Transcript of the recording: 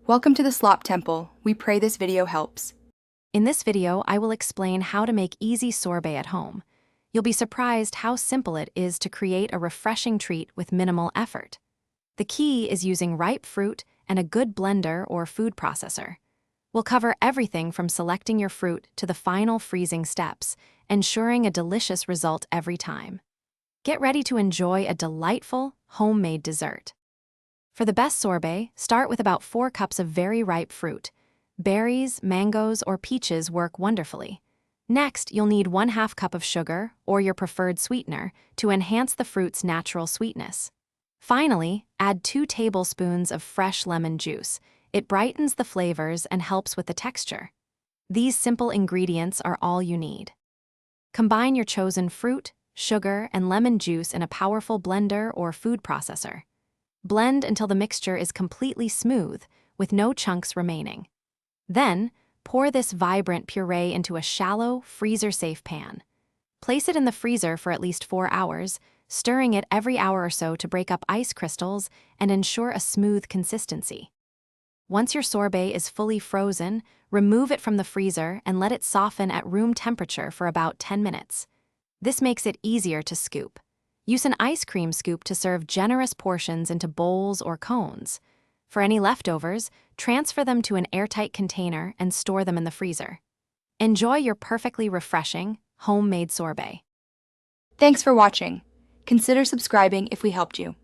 Welcome to the Slop Temple. We pray this video helps. In this video, I will explain how to make easy sorbet at home. You'll be surprised how simple it is to create a refreshing treat with minimal effort. The key is using ripe fruit and a good blender or food processor. We'll cover everything from selecting your fruit to the final freezing steps, ensuring a delicious result every time. Get ready to enjoy a delightful, homemade dessert. For the best sorbet, start with about 4 cups of very ripe fruit. Berries, mangoes, or peaches work wonderfully. Next, you'll need 1/2 cup of sugar, or your preferred sweetener, to enhance the fruit's natural sweetness. Finally, add 2 tablespoons of fresh lemon juice. It brightens the flavors and helps with the texture. These simple ingredients are all you need. Combine your chosen fruit, sugar, and lemon juice in a powerful blender or food processor. Blend until the mixture is completely smooth, with no chunks remaining. Then, pour this vibrant puree into a shallow, freezer-safe pan. Place it in the freezer for at least 4 hours, stirring it every hour or so to break up ice crystals and ensure a smooth consistency. Once your sorbet is fully frozen, remove it from the freezer and let it soften at room temperature for about 10 minutes. This makes it easier to scoop. Use an ice cream scoop to serve generous portions into bowls or cones. For any leftovers, transfer them to an airtight container and store them in the freezer. Enjoy your perfectly refreshing, homemade sorbet. Thanks for watching. Consider subscribing if we helped you.